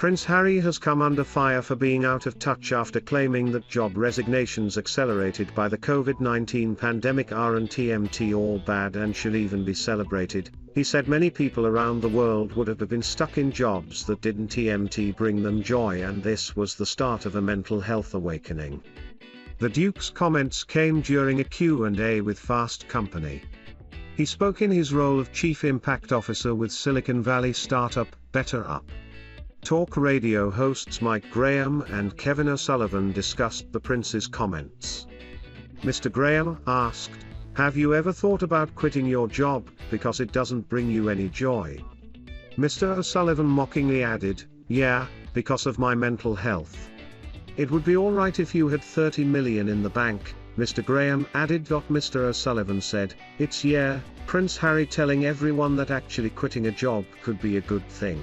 Prince Harry has come under fire for being out of touch after claiming that job resignations accelerated by the COVID-19 pandemic aren't TMT all bad and should even be celebrated. He said many people around the world would have been stuck in jobs that didn't TMT bring them joy, and this was the start of a mental health awakening. The Duke's comments came during a Q&A with Fast Company. He spoke in his role of Chief Impact Officer with Silicon Valley startup BetterUp. TalkRADIO hosts Mike Graham and Kevin O'Sullivan discussed the Prince's comments. Mr. Graham asked, "Have you ever thought about quitting your job, because it doesn't bring you any joy?" Mr. O'Sullivan mockingly added, "Yeah, because of my mental health. It would be alright if you had 30 million in the bank," Mr. Graham added. Mr. O'Sullivan said, "It's Prince Harry telling everyone that actually quitting a job could be a good thing.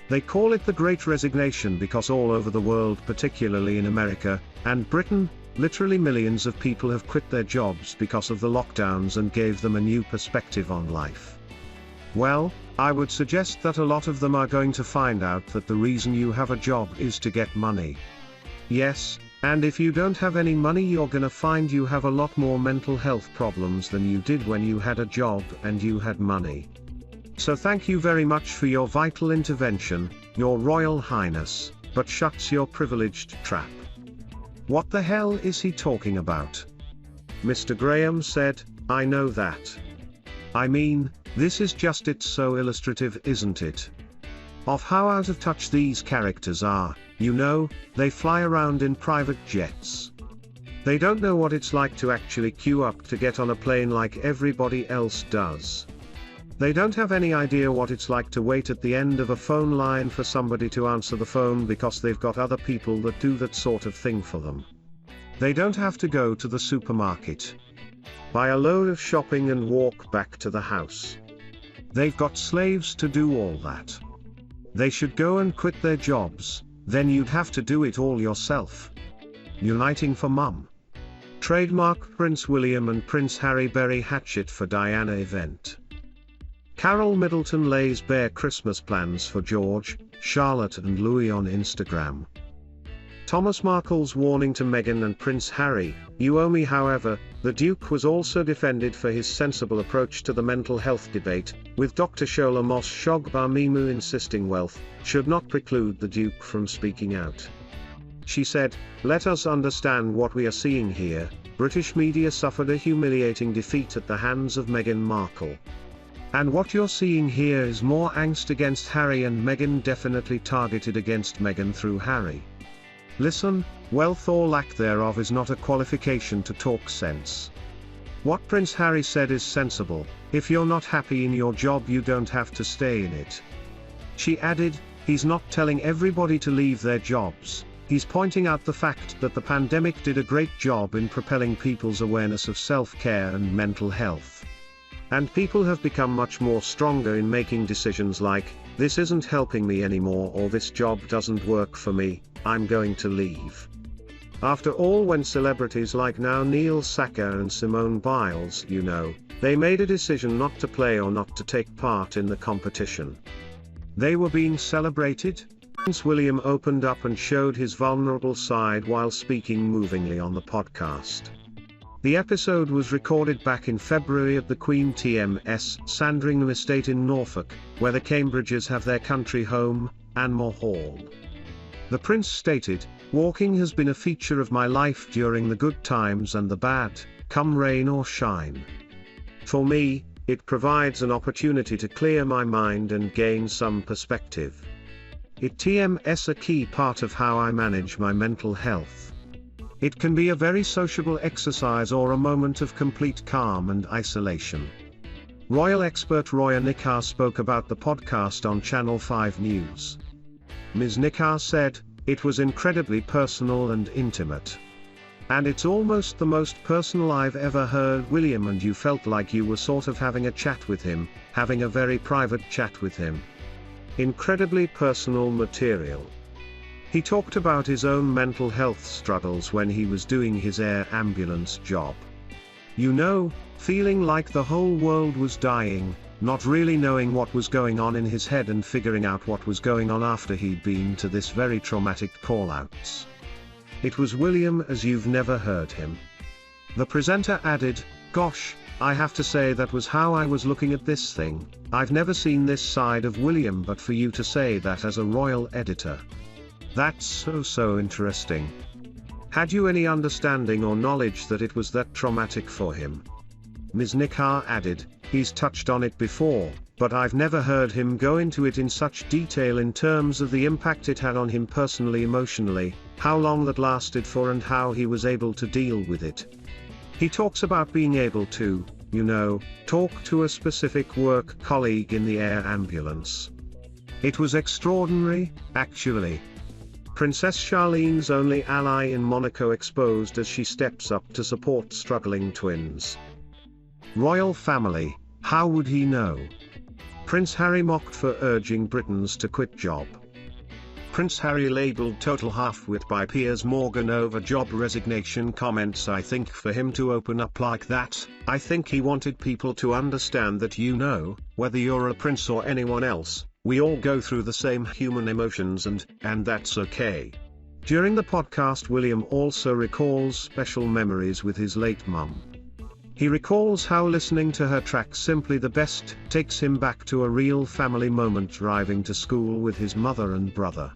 They call it the Great Resignation because all over the world, particularly in America and Britain, literally millions of people have quit their jobs because of the lockdowns and gave them a new perspective on life. Well, I would suggest that a lot of them are going to find out that the reason you have a job is to get money. Yes, and if you don't have any money, you're gonna find you have a lot more mental health problems than you did when you had a job and you had money. So thank you very much for your vital intervention, Your Royal Highness, but shucks your privileged trap." What the hell is he talking about? Mr. Graham said, "I know that. I mean, this is just it's so illustrative, isn't it? Of how out of touch these characters are, you know, they fly around in private jets. They don't know what it's like to actually queue up to get on a plane like everybody else does. They don't have any idea what it's like to wait at the end of a phone line for somebody to answer the phone because they've got other people that do that sort of thing for them. They don't have to go to the supermarket, buy a load of shopping and walk back to the house. They've got slaves to do all that. They should go and quit their jobs, then you'd have to do it all yourself. Uniting for Mum. Trademark Prince William and Prince Harry bury hatchet for Diana event. Carol Middleton lays bare Christmas plans for George, Charlotte and Louis on Instagram. Thomas Markle's warning to Meghan and Prince Harry, "You owe me." However, the Duke was also defended for his sensible approach to the mental health debate, with Dr. Shola Mos-Shogbamimu insisting wealth should not preclude the Duke from speaking out. She said, "Let us understand what we are seeing here. British media suffered a humiliating defeat at the hands of Meghan Markle. And what you're seeing here is more angst against Harry and Meghan, definitely targeted against Meghan through Harry. Listen, wealth or lack thereof is not a qualification to talk sense. What Prince Harry said is sensible. If you're not happy in your job, you don't have to stay in it." She added, "He's not telling everybody to leave their jobs. He's pointing out the fact that the pandemic did a great job in propelling people's awareness of self-care and mental health. And people have become much more stronger in making decisions like, this isn't helping me anymore, or this job doesn't work for me, I'm going to leave." After all, when celebrities like now Neil Saka and Simone Biles, you know, they made a decision not to play or not to take part in the competition. They were being celebrated. Prince William opened up and showed his vulnerable side while speaking movingly on the podcast. The episode was recorded back in February at the Queen TMS Sandringham Estate in Norfolk, where the Cambridges have their country home, Anmore Hall. The Prince stated, "Walking has been a feature of my life during the good times and the bad, come rain or shine. For me, it provides an opportunity to clear my mind and gain some perspective. It TMS a key part of how I manage my mental health. It can be a very sociable exercise or a moment of complete calm and isolation." Royal expert Roya Nikar spoke about the podcast on Channel 5 News. Ms. Nikar said, "It was incredibly personal and intimate. And it's almost the most personal I've ever heard William, and you felt like you were sort of having a chat with him, having a very private chat with him. Incredibly personal material." He talked about his own mental health struggles when he was doing his air ambulance job. You know, feeling like the whole world was dying, not really knowing what was going on in his head and figuring out what was going on after he'd been to this very traumatic call-outs. It was William as you've never heard him. The presenter added, "Gosh, I have to say that was how I was looking at this thing. I've never seen this side of William, but for you to say that as a royal editor. That's so interesting. Had you any understanding or knowledge that it was that traumatic for him?" Ms. Nikar added, "He's touched on it before, but I've never heard him go into it in such detail in terms of the impact it had on him personally, emotionally, how long that lasted for and how he was able to deal with it. He talks about being able to, you know, talk to a specific work colleague in the air ambulance. It was extraordinary, actually. Princess Charlene's only ally in Monaco exposed as she steps up to support struggling twins. Royal family, how would he know? Prince Harry mocked for urging Britons to quit job. Prince Harry labelled total half-wit by Piers Morgan over job resignation comments. I think for him to open up like that, I think he wanted people to understand that, you know, whether you're a prince or anyone else, we all go through the same human emotions and that's okay. During the podcast, William also recalls special memories with his late mum. He recalls how listening to her track Simply the Best takes him back to a real family moment driving to school with his mother and brother.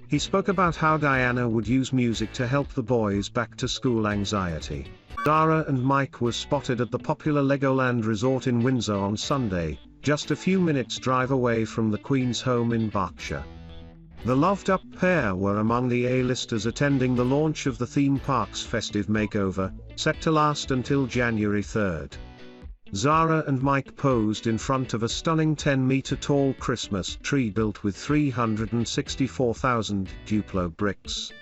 He spoke about how Diana would use music to help the boys' back to school anxiety. Zara and Mike were spotted at the popular Legoland Resort in Windsor on Sunday, just a few minutes' drive away from the Queen's home in Berkshire. The loved-up pair were among the A-listers attending the launch of the theme park's festive makeover, set to last until January 3rd. Zara and Mike posed in front of a stunning 10-meter-tall Christmas tree built with 364,000 Duplo bricks.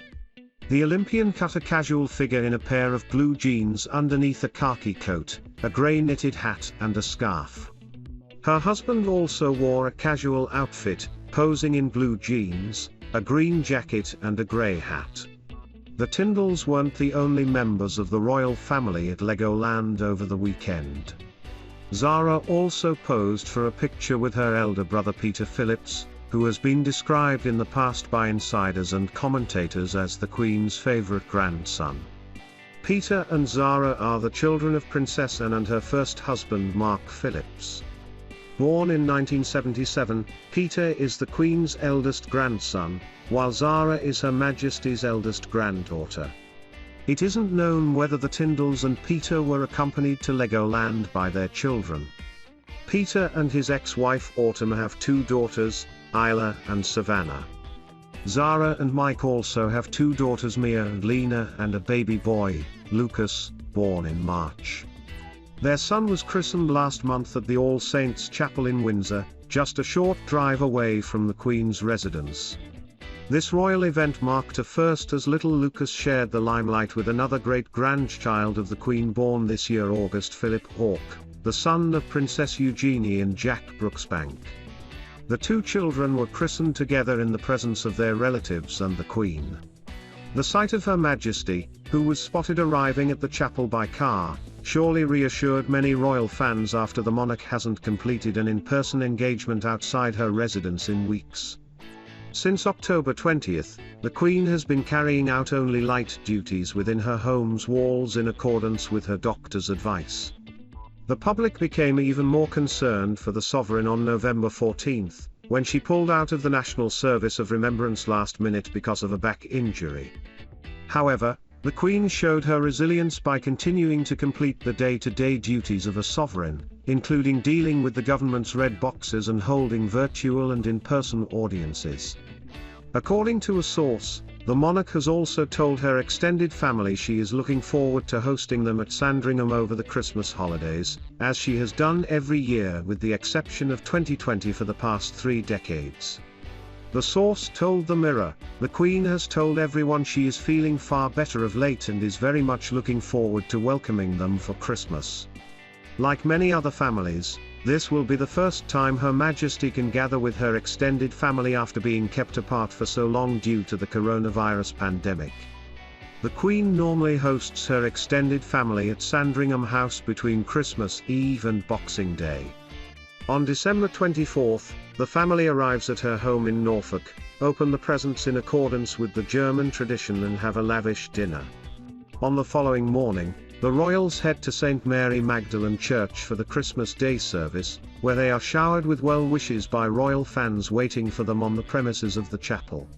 The Olympian cut a casual figure in a pair of blue jeans underneath a khaki coat, a grey knitted hat and a scarf. Her husband also wore a casual outfit, posing in blue jeans, a green jacket and a grey hat. The Tyndalls weren't the only members of the royal family at Legoland over the weekend. Zara also posed for a picture with her elder brother Peter Phillips, who has been described in the past by insiders and commentators as the Queen's favourite grandson. Peter and Zara are the children of Princess Anne and her first husband Mark Phillips. Born in 1977, Peter is the Queen's eldest grandson, while Zara is Her Majesty's eldest granddaughter. It isn't known whether the Tyndalls and Peter were accompanied to Legoland by their children. Peter and his ex-wife Autumn have two daughters, Isla and Savannah. Zara and Mike also have two daughters, Mia and Lena, and a baby boy, Lucas, born in March. Their son was christened last month at the All Saints Chapel in Windsor, just a short drive away from the Queen's residence. This royal event marked a first as little Lucas shared the limelight with another great-grandchild of the Queen born this year, August Philip Hawke, the son of Princess Eugenie and Jack Brooksbank. The two children were christened together in the presence of their relatives and the Queen. The sight of Her Majesty, who was spotted arriving at the chapel by car, surely reassured many royal fans after the monarch hasn't completed an in-person engagement outside her residence in weeks. Since October 20th, the Queen has been carrying out only light duties within her home's walls in accordance with her doctor's advice. The public became even more concerned for the sovereign on November 14th, when she pulled out of the National Service of Remembrance last minute because of a back injury. However, the Queen showed her resilience by continuing to complete the day-to-day duties of a sovereign, including dealing with the government's red boxes and holding virtual and in-person audiences. According to a source, the monarch has also told her extended family she is looking forward to hosting them at Sandringham over the Christmas holidays, as she has done every year with the exception of 2020 for the past 3 decades. The source told the Mirror, the Queen has told everyone she is feeling far better of late and is very much looking forward to welcoming them for Christmas. Like many other families, this will be the first time Her Majesty can gather with her extended family after being kept apart for so long due to the coronavirus pandemic. The Queen normally hosts her extended family at Sandringham House between Christmas Eve and Boxing Day. On December 24th, the family arrives at her home in Norfolk, open the presents in accordance with the German tradition and have a lavish dinner. On the following morning, the royals head to St. Mary Magdalene Church for the Christmas Day service, where they are showered with well wishes by royal fans waiting for them on the premises of the chapel.